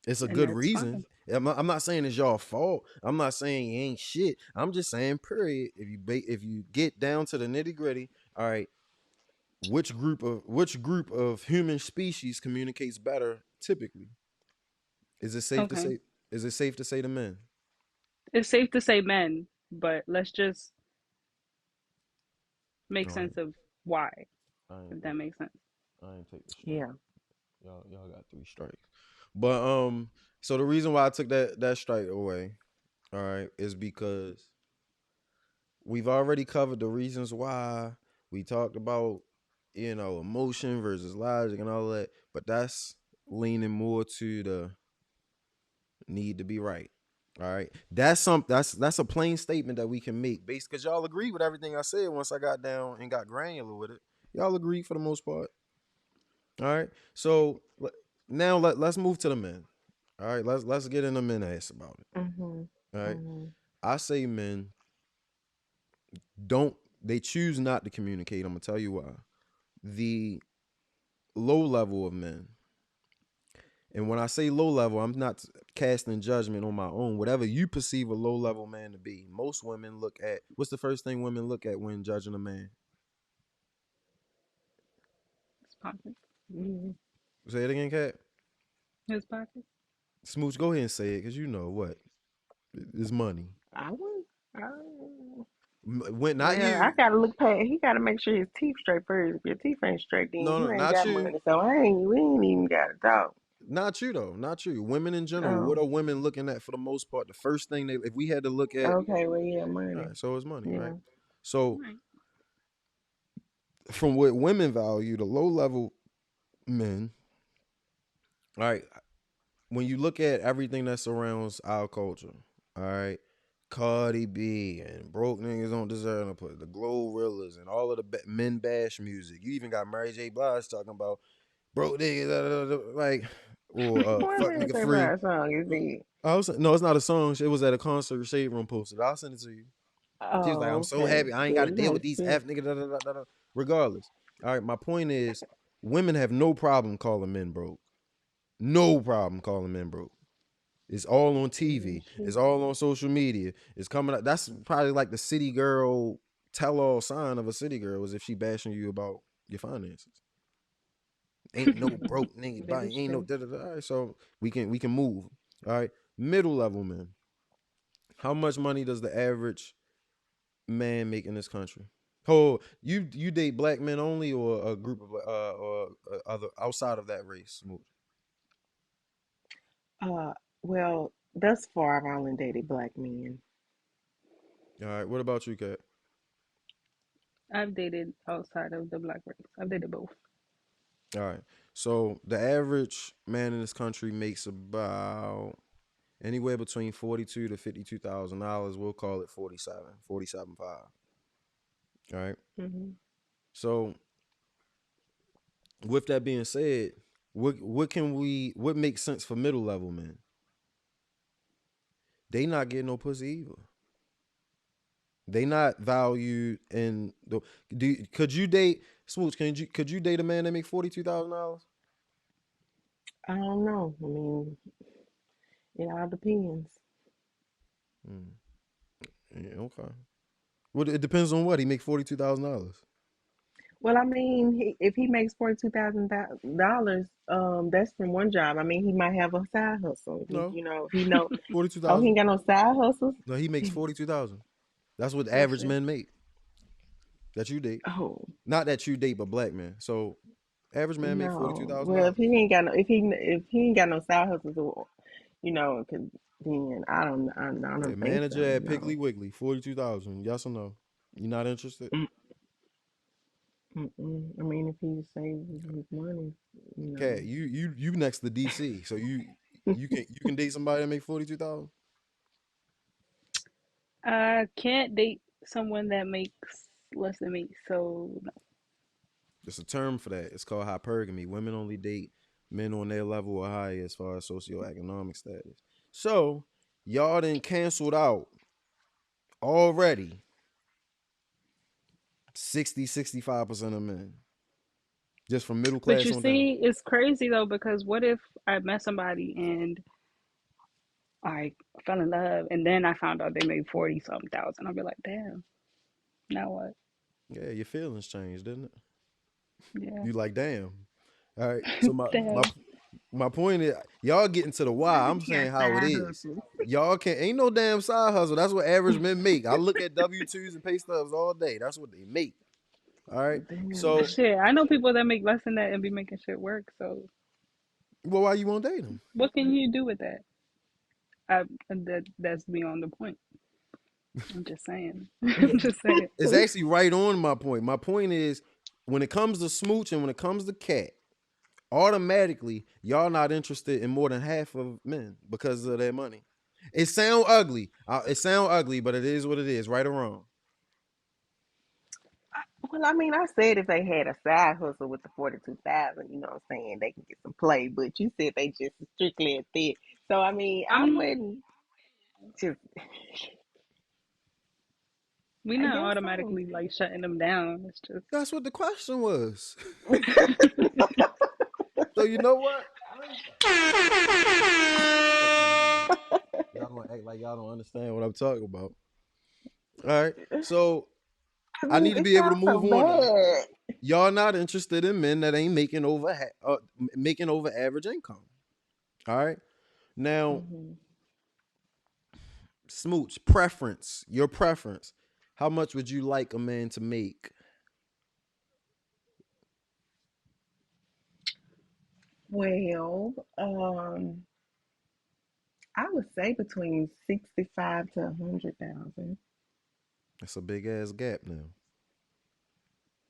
It's a And good that's reason. fine. I'm not saying it's y'all fault. I'm not saying it ain't shit. I'm just saying, period. If you get down to the nitty gritty, all right, which group of human species communicates better typically? Is it safe to Okay. say? Is it safe to say the men? It's safe to say men, but let's just make All right, sense of why, I if ain't that take makes sense. I ain't take the strike. Yeah. Y'all got 3 strikes. But so the reason why I took that strike away, all right, is because we've already covered the reasons why. We talked about, emotion versus logic and all that, but that's leaning more to the need to be right. All right. That's a plain statement that we can make based because y'all agree with everything I said once I got down and got granular with it. Y'all agree for the most part. All right. So now let's move to the men. All right, let's get in the men ass about it. Mhm. All right. Mhm. I say men don't they choose not to communicate. I'm gonna tell you why. The low level of men, and when I say low level, I'm not casting judgment on my own. Whatever you perceive a low level man to be, most women look at what's the first thing women look at when judging a man? His pockets. Mhm. Say it again, Cat. His pockets. Smooch, go ahead and say it, cause you know what? It's money. I would. I, When not well, I you. gotta look past. He gotta make sure his teeth straight first. If your teeth ain't straight, then No, you no, ain't not got you. money. So I ain't. We ain't even gotta talk. Not you though. Not you. Women in general. What Oh, are women looking at for the most part? The first thing if we had to look at, okay. Well, yeah, all money. right, so it's money, right? Yeah. So Right. from what women value, the low level men, all right, when you look at everything that surrounds our culture, all right, Cardi B and broke niggas don't deserve to put the Glorillaz and all of the men bash music. You even got Mary J. Blige talking about broke niggas, like, or What fuck man nigga say free. about a song is it? No, it's not a song. It was at a concert Shade Room posted. I'll send it to you. She was like, I'm Oh, so okay. happy I ain't Yeah, got to you deal gotta with these spit. F niggas. Regardless. All right, my point is women have no problem calling men broke. No problem calling men broke. It's all on Yeah, TV. shit. It's all on social media. It's coming up. That's probably like the city girl tell all sign of a city girl is if she bashing you about your finances. Ain't no broke nigga, That is ain't no true. da da da. All right, so we can move. All right, middle level men. How much money does the average man make in this country? Oh, you date black men only, or a group of or other outside of that race? Uh, well, thus far I've only dated black men. All right, what about you, Kat? I've dated outside of the black race. I've dated both. All right, so the average man in this country makes about anywhere between 42 to $52,000. We'll call it 47.5. All right. Hmm. So with that being said, what makes sense for middle level men? They not getting no pussy either. They not valued in the. Could you date Smooch? Could you date a man that make $42,000? I don't know. I mean, it all depends. Mm, yeah, okay. Well, it depends on what he make $42,000. Well, I mean, if he makes $42,000, that's from one job. I mean, he might have a side hustle. No, If he know, forty two oh, he thousand. ain't got no side hustles. No, he makes 42,000. That's what Oh average shit. men make. That you date, Oh not that you date, but black men. So average man make forty two no. thousand Well, dollars. if he ain't got no, if he ain't got no side hustles, cause then I Yeah, don't think manager so. at Piggly Wiggly, 42,000. Yes or no? You not interested? Mm, I mean, if he saves his money, you Cat, know. you next to DC, so you can date somebody that make 42,000. I can't date someone that makes less than me, so no. There's a term for that. It's called hypergamy. Women only date men on their level or higher as far as socioeconomic status. So y'all done canceled out already 65% of men just from middle But class you on down. see, it's crazy though because what if I met somebody and I fell in love and then I found out they made 40 something thousand? I'll be like, damn, now what? Yeah, your feelings changed, didn't it? Yeah. You like, damn. All right. So Damn. my point is, y'all getting to the why. I'm He got saying how it side is. hustles. Y'all can't ain't no damn side hustle. That's what average men make. I look at W-2s and pay stubs all day. That's what they make. All right. Damn. So, Shit, I know people that make less than that and be making shit work. So well, why you won't date them? what can you do with that? That's beyond the point. I'm just saying. I'm just saying. It's actually right on my point. My point is, when it comes to smooch and when it comes to cat, automatically y'all not interested in more than half of men because of their money. It sound ugly. But it is what it is, right or wrong. Well, I mean, I said if they had a side hustle with the 42,000, you know what I'm saying, they can get some play. But you said they just strictly a fit. So I mean, I I'm wouldn't just. we I not guess so. automatically like shutting them down. It's just That's what the question was. So you know what? Y'all gonna act like y'all don't understand what I'm talking about. All right. So I need to It be able to sounds so move on now. bad. Y'all not interested in men that ain't making over average income. All right. Now, Hmm. smooch preference, your preference. How much would you like a man to make? Well, I would say between 65 to 100,000. That's a big ass gap now.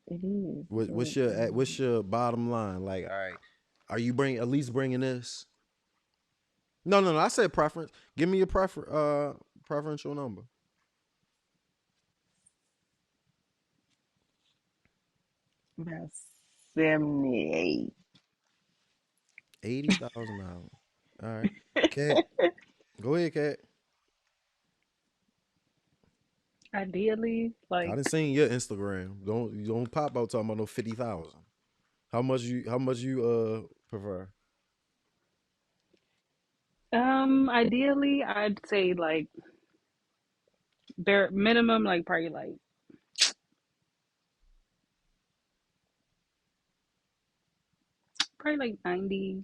It is, What's but your bottom line? Like, all right, are you at least bringing this? No, no, no. I said preference. Give me your preferential number. about 78. $80,000. All right, Cat. Go ahead, Cat. ideally I like didn't seen your Instagram. You don't pop out talking about no 50,000. How much you prefer? ideally I'd say like bare minimum like probably like 90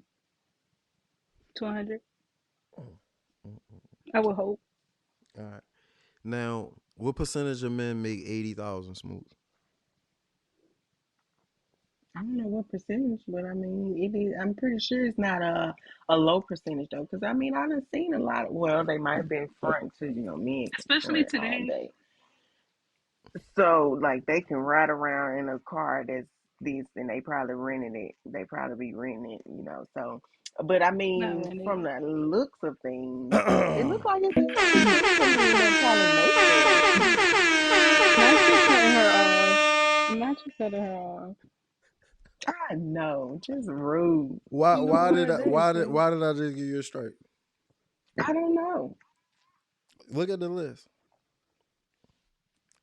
to 100. Oh, oh, oh. I would hope. All right. Now, what percentage of men make 80,000 smooth? I don't know what percentage, but I mean, it is. I'm pretty sure it's not a low percentage though, because I mean, I done seen a lot. Well, they might have been front to men can Especially front all today. day, so like they can ride around in a car that's this, and they probably renting it. They probably be renting it, So, but I Not mean, from really. the looks of things, it looks like it's some men that probably make that. Not you cutting her off. Not you cutting her off. I know, just rude. Why? You Why did was I? Why did? asking. Why did I just give you a strike? I don't know. Look at the list.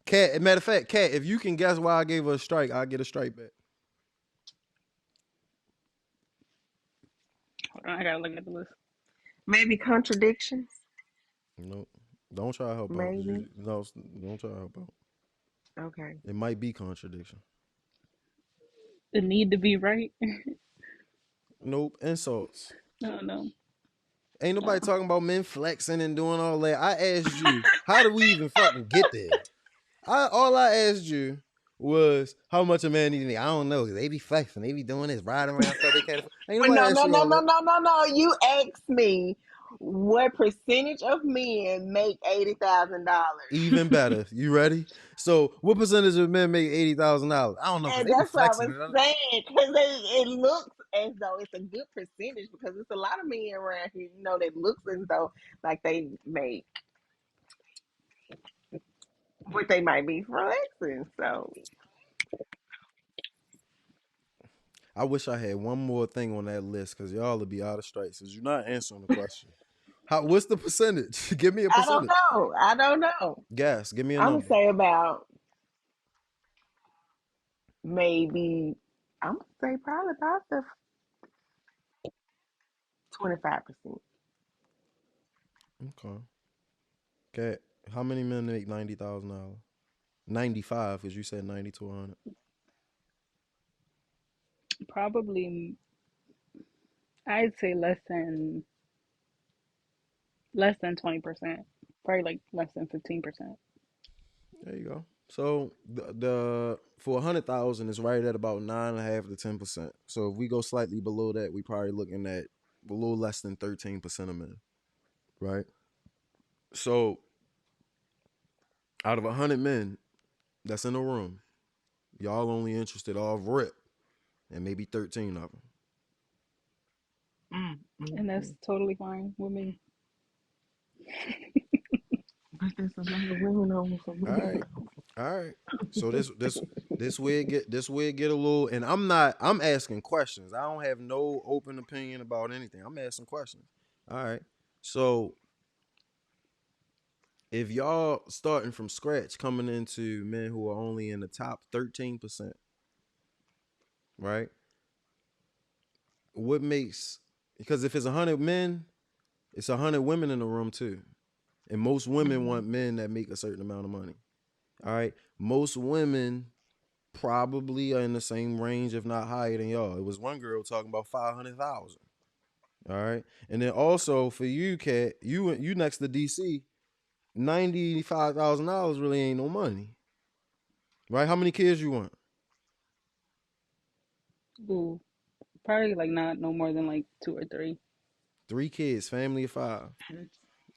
Cat. Matter of fact, Cat. If you can guess why I gave her a strike, I'll get a strike back. Hold on, I gotta look at the list. Maybe contradictions. Nope. Don't try to help out. Maybe. No, don't try to help out. Okay. It might be contradiction. The need to be right. Nope. Insults. No, no. Ain't nobody talking about men flexing and doing all that. I asked you, how did we even fucking get there? All I asked you was how much a man need. I don't know. They be flexing. They be doing this, riding around stuff they can't. Ain't Well, nobody no, asked no, you no, all no, that. no, no, no. You asked me what percentage of men make $80,000, Even better. You ready? So, what percentage of men make $80,000? I don't know because and they be that's what I flexing was it. saying. Because it looks as though it's a good percentage because it's a lot of men around here, that looks as though like they make what they might be flexing. So I wish I had one more thing on that list because y'all would be out of strikes because you're not answering the question. What's the percentage? Give me a I don't percentage. know. I don't know. Guess. Give me a I'm gonna number. say about maybe. I'm gonna say probably about the 25%. Okay. Cat, how many men make $90,000? 95, because you said 90 to 100. Probably, I'd say less than 20%. Probably like less than 15%. There you go. So the for 100,000 is right at about 9.5 to 10%. So if we go slightly below that, we probably looking at a little less than 13% of men, right? So out of 100 men that's in the room, y'all only interested off rip, and maybe 13 of them. And that's totally fine with me. But there's a lot of women on some All men. right. All right. So this way get a little, and I'm asking questions. I don't have no open opinion about anything. I'm asking questions. All right. So if y'all starting from scratch coming into men who are only in the top 13%, right? What makes, because if it's 100 men, it's 100 women in the room too. And most women want men that make a certain amount of money. All right. Most women probably are in the same range, if not higher than y'all. It was one girl talking about 500,000. All right, and then also for you, Cat, you next to DC, $95,000 really ain't no money, right? How many kids you want? Ooh, probably like not no more than like 2 or 3 3 kids, family of 5.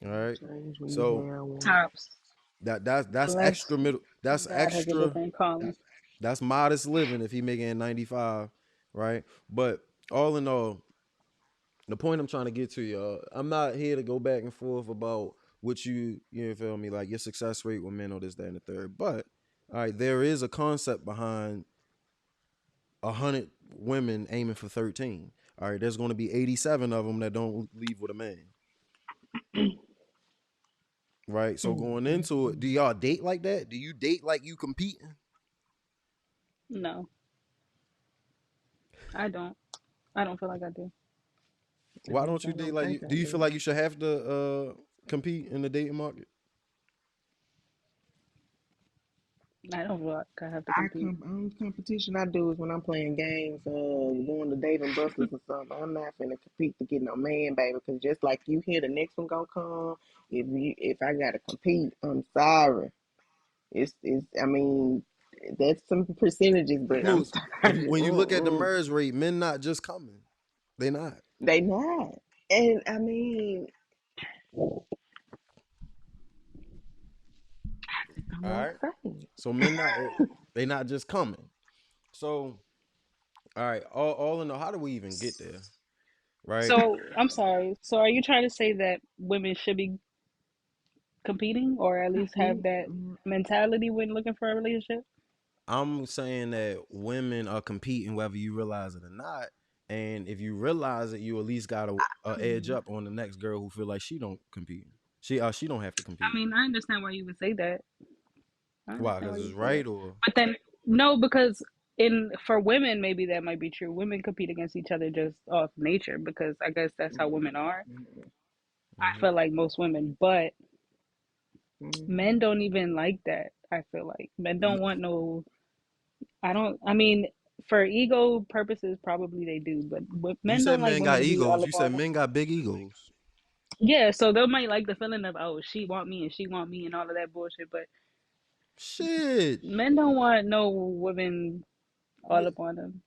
All right, Change when you so have one. tops, that's unless extra middle. That's God has a extra. different calling. That's modest living if he making 95, right? But all in all, the point I'm trying to get to, y'all, I'm not here to go back and forth about what you feel me, like your success rate with men or this, that, and the third. But all right, there is a concept behind 100 women aiming for 13. All right, there's going to be 87 of them that don't leave with a man. Right. So going into it, do y'all date like that? Do you date like you competing? No, I don't. I don't feel like I do. At Why least don't you I date don't like you? think Do I you feel do. like you should have to compete in the dating market? I don't feel like I have to compete. Only competition I do is when I'm playing games, going to Dave and Buster's or something. I'm not finna compete to get no man, baby. Because just like you here, the next one gonna come. If I gotta compete, I'm sorry. It's. I mean, that's some percentages, but I'm Smooth. If sorry. when you look at the Mm-mm. merge rate, men not just coming. They not. They not. And I mean, that's All all right. I'm saying. So men not they not just coming. So all right, all in all, how do we even get there? Right? So I'm sorry. So are you trying to say that women should be competing, or at least have Compete. that mentality when looking for a relationship? I'm saying that women are competing whether you realize it or not. And if you realize it, you at least got a edge Mhm. up on the next girl who feel like she don't compete. She don't have to I compete. mean, I understand why you would say that. I Why? understand why Because you it's would say that. right or But then no, because in for women maybe that might be true. Women compete against each other just off nature because I guess that's how women are. Mhm. I hmm feel like most women, but men Mhm. don't even like that. I feel like men don't want no. I don't. I mean, for ego purposes, probably they do, but You men said don't like men got women to be all egos. up You said on them. men got big egos. Yeah, so they might like the feeling of oh, she want me and she want me and all of that bullshit, but Shit. men don't want no women all Yeah. up on them,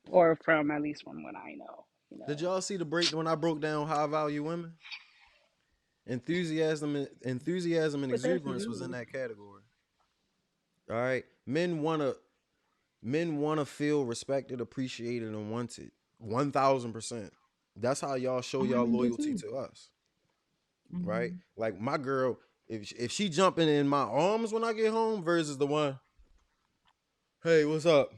or from at least from what I know, you Did know. y'all see the break when I broke down high value women? Enthusiasm and But that's exuberance was in you. that category. All right. Men wanna feel respected, appreciated, and wanted. 1,000%. That's how y'all show y'all Women do loyalty too. to us, right? Mhm. Like my girl, if she jumping in my arms when I get home versus the one, hey, what's up?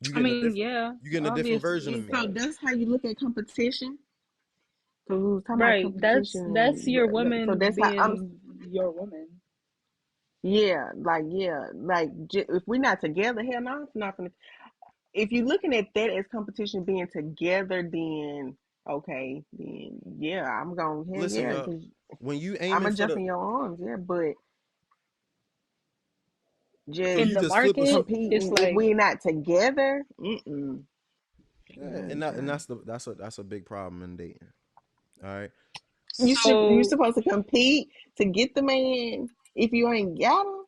You I getting a mean, different, yeah, you getting a different version of obviously, me. So but that's how you look at competition. So we was talking about right, that's competition, that's your so woman that's how I'm. being your woman. If we're not together, hell no, it's not gonna. If you're looking at that as competition being together, then okay, then yeah, I'm going hell Listen, yeah, y'all, because when you I'm aiming gonna for jump the, in your arms, yeah, but so In just you the just flip a, market, it's competing if like we're not together, yeah, no, and child. that's a big problem in dating. All right. You're so supposed to compete to get the man. If you ain't got him,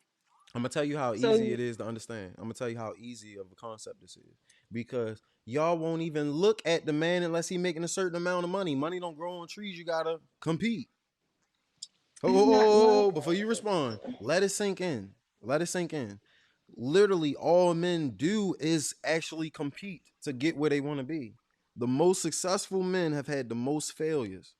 I'm gonna tell you how easy so it is to understand. I'm gonna tell you how easy of a concept this is because y'all won't even look at the man unless he making a certain amount of money. Money don't grow on trees. You gotta compete. Oh, it's oh, not oh, well. oh, before you respond, let it sink in. Let it sink in. Literally, all men do is actually compete to get where they want to be. The most successful men have had the most failures.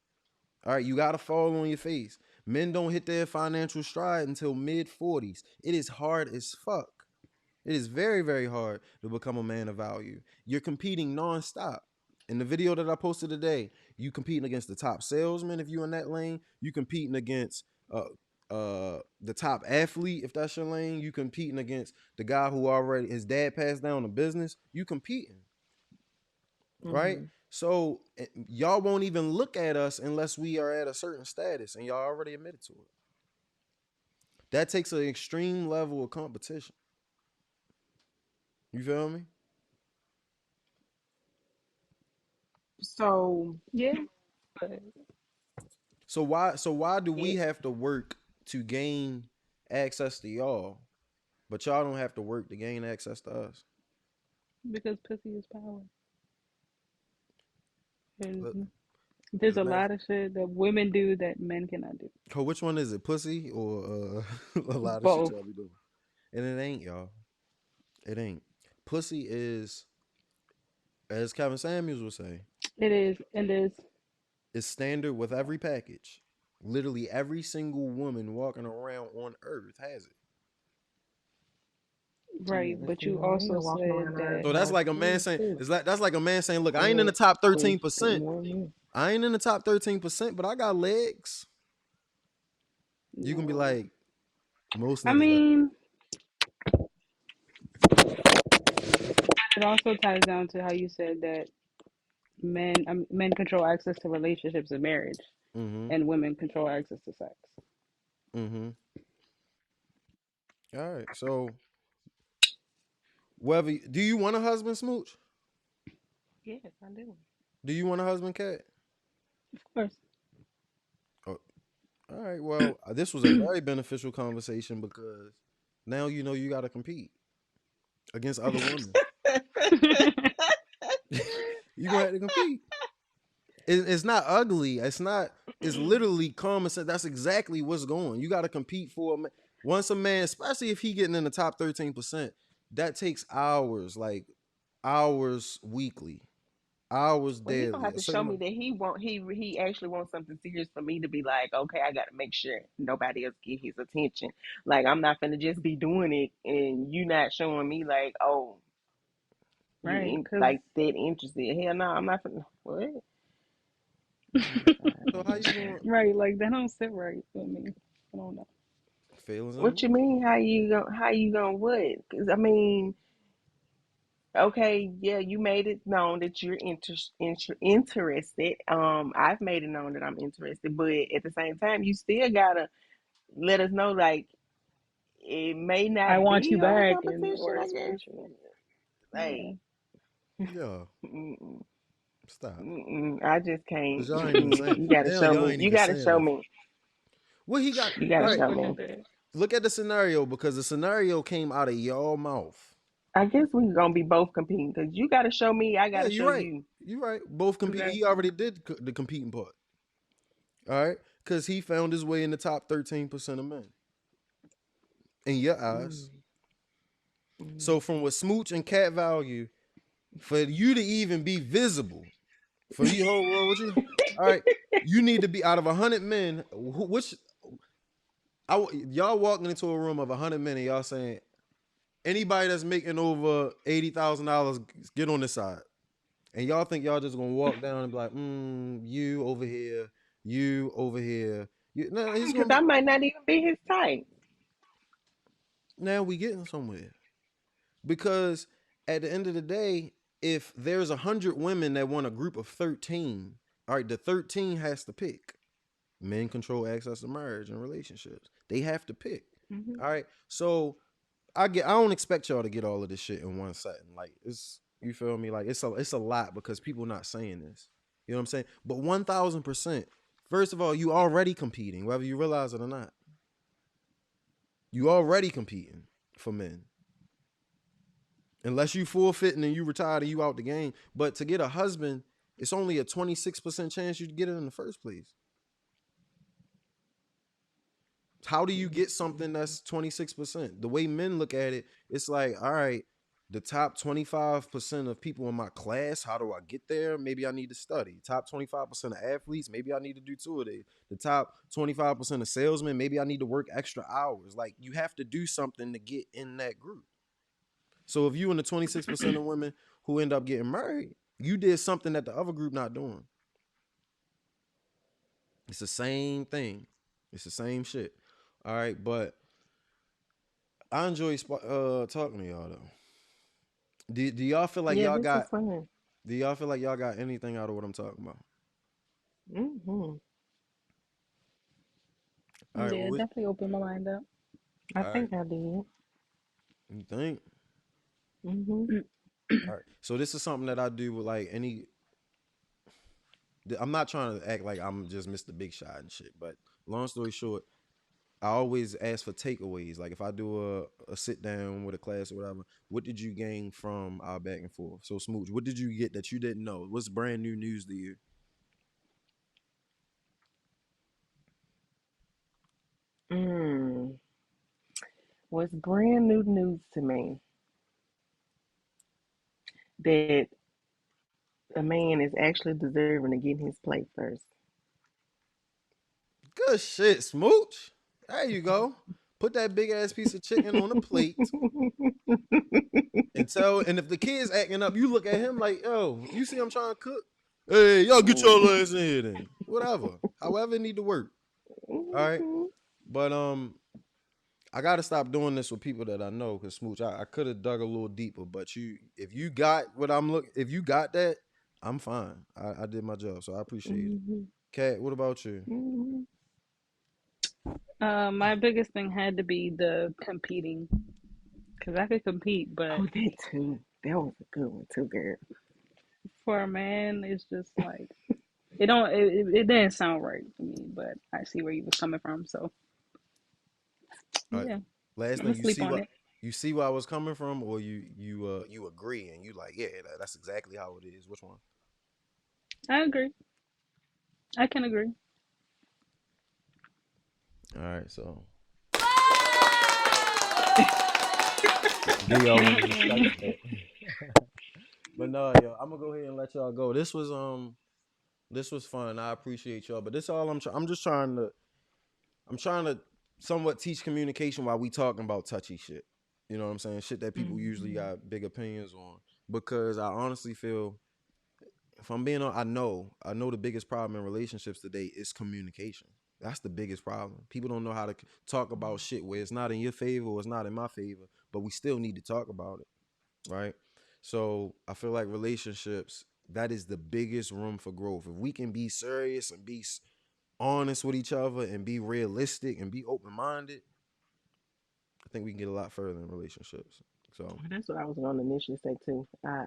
All right, you got to fall on your face. Men don't hit their financial stride until mid 40s. It is hard as fuck. It is very, very hard to become a man of value. You're competing nonstop. In the video that I posted today, you competing against the top salesman if you in that lane. You competing against the top athlete if that's your lane. You competing against the guy who already his dad passed down the business. You competing, right? Mm-hmm. So y'all won't even look at us unless we are at a certain status, and y'all already admitted to it. That takes an extreme level of competition. You feel me? So yeah, but So why do we it, have to work to gain access to y'all, but y'all don't have to work to gain access to us? because pussy is power, But and there's as a a matter lot of shit that women do that men cannot do. which one is it, pussy or a lot of shit Both. y'all be doing? And it ain't, y'all. It ain't. Pussy is, as Kevin Samuels would say, It is, and it's is standard with every package. Literally every single woman walking around on earth has it. right. every But you single man also walking said around that earth So that's has like a man kids saying, too. that's like a man saying, look, I ain't in the And top and 13%. women. I ain't in the top 13%, but I got legs. You can be no. like, most I niggas got. mean, it also ties down to how you said that men control access to relationships and marriage, Mm-hmm. and women control access to sex. Mm-hmm. All right. So whether do you want a husband, Smooch? Yes, I do. Do you want a husband, Cat? Of course. Oh, all right. Well, this was a very beneficial conversation because now you know you got to compete against other women. You gonna have to compete. It's not ugly. It's not. It's literally common sense. That's exactly what's going. You got to compete for a man. Once a man, especially if he getting in the top 13%, that takes hours, like hours weekly. hours Well, he gonna daily, have a to certain show me amount. that he actually wants something serious for me to be like, okay, I gotta make sure nobody else get his attention. Like I'm not gonna just be doing it and you not showing me like, oh, you Right, ain't because like that interested. Hell no, I'm not gonna what? So how you going right, like that don't sit right with me. I don't know. feelings What you involved? mean? How you gonna what? Because I mean, okay, yeah, you made it known that you're interested. I've made it known that I'm interested, but at the same time, you still gotta let us know like it may I not want you be on a back and competition, or I guess. spiritual. Yeah. Like, Yeah, mm-mm, stop. I just Cause can't. y'all ain't even saying You gotta now. show Y'all me. ain't You even gotta saying show nothing. me. What he got? You All gotta Let's right, show look at me. that. look at the scenario because the scenario came out of y'all mouth. I guess we gonna be both competing because you gotta show me. I Yeah, gotta show you're right. you. You're right. Both compete. He Exactly. already did the competing part. All right, because he found his way in the top 13% of men in your eyes. Mm, mm. So from what smooch and cat value, for you to even be visible, for the whole world with you, all right, you need to be out of 100 men. Which y'all walking into a room of 100 men and y'all saying anybody that's making over $80,000 get on this side, and y'all think y'all just gonna walk down and be like, you over here, you over here. No, he's Because gonna I be. might not even be his type. Now we getting somewhere because at the end of the day, if there's 100 women that want a group of 13, all right, the 13 has to pick. Men control access to marriage and relationships. They have to pick. Hmm. All right, so I don't expect y'all to get all of this shit in one setting. Like it's you feel me? Like it's a lot because people not saying this. You know what I'm saying? But 1,000%. First of all, you already competing, whether you realize it or not. You already competing for men. Unless you forfeiting and you retired and you out the game. But to get a husband, it's only a 26% chance you'd get it in the first place. How do you get something that's 26%? The way men look at it, it's like, all right, the top 25% of people in my class, how do I get there? Maybe I need to study. Top 25% of athletes, maybe I need to do two of these. The top 25% of salesmen, maybe I need to work extra hours. Like you have to do something to get in that group. So if you in the 26% of women who end up getting married, you did something that the other group not doing. It's the same thing. It's the same shit. All right, but I enjoy talking to y'all though. Do y'all feel like Yeah, y'all this was got? fun. Do y'all feel like y'all got anything out of what I'm talking about? Hmm. All right, Yeah, definitely open my mind up. I all right. think I did. You think? Hmm. All right. So this is something that I do with like any. I'm not trying to act like I'm just Mr. Big Shot and shit, but long story short, I always ask for takeaways. Like if I do a sit down with a class or whatever, what did you gain from our back and forth? So Smooch, what did you get that you didn't know? What's brand new news to you? Mm. What's brand new news to me that a man is actually deserving of getting his plate first. Good shit, Smooch. There you go. Put that big ass piece of chicken on a plate and tell. And if the kid's acting up, you look at him like, yo, you see I'm trying to cook. Hey, y'all get your ass in here then. Whatever. However it need to work. All right. But I gotta stop doing this with people that I know because Smooch, I could have dug a little deeper, but if you got what I'm looking, if you got that, I'm fine. I did my job, so I appreciate it. Kat, what about you? My biggest thing had to be the competing, because I could compete, but Oh, that too. That was a good one too, girl. for a man, it's just like it didn't sound right to me. But I see where you was coming from, so All right. yeah, Last I'm thing, gonna sleep on it. you see where I was coming from, or you agree and you like, yeah, that's exactly how it is. Which one? I agree. I can agree. All right, so give y'all one of these. But no, yo, I'm gonna go ahead and let y'all go. This was fun. I appreciate y'all. But this all I'm just I'm trying to somewhat teach communication while we talking about touchy shit. You know what I'm saying? Shit that people usually Mhm. got big opinions on. Because I honestly feel, if I'm being honest, I know the biggest problem in relationships today is communication. That's the biggest problem. People don't know how to talk about shit where it's not in your favor or it's not in my favor, but we still need to talk about it, right? So I feel like relationships, that is the biggest room for growth. If we can be serious and be honest with each other and be realistic and be open minded, I think we can get a lot further in relationships. So That's what I was going to initially say too. I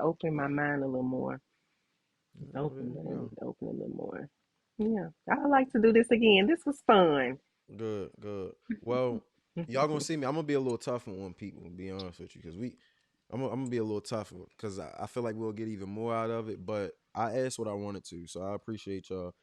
open my mind a little more. It's there open, but you I go. need to open a little more. Yeah, I'd like to do this again. This was fun. Good, good. Well, y'all gonna see me. I'm gonna be a little tougher on people, to be honest with you, because I'm gonna be a little tougher because I feel like we'll get even more out of it. But I asked what I wanted to, so I appreciate y'all.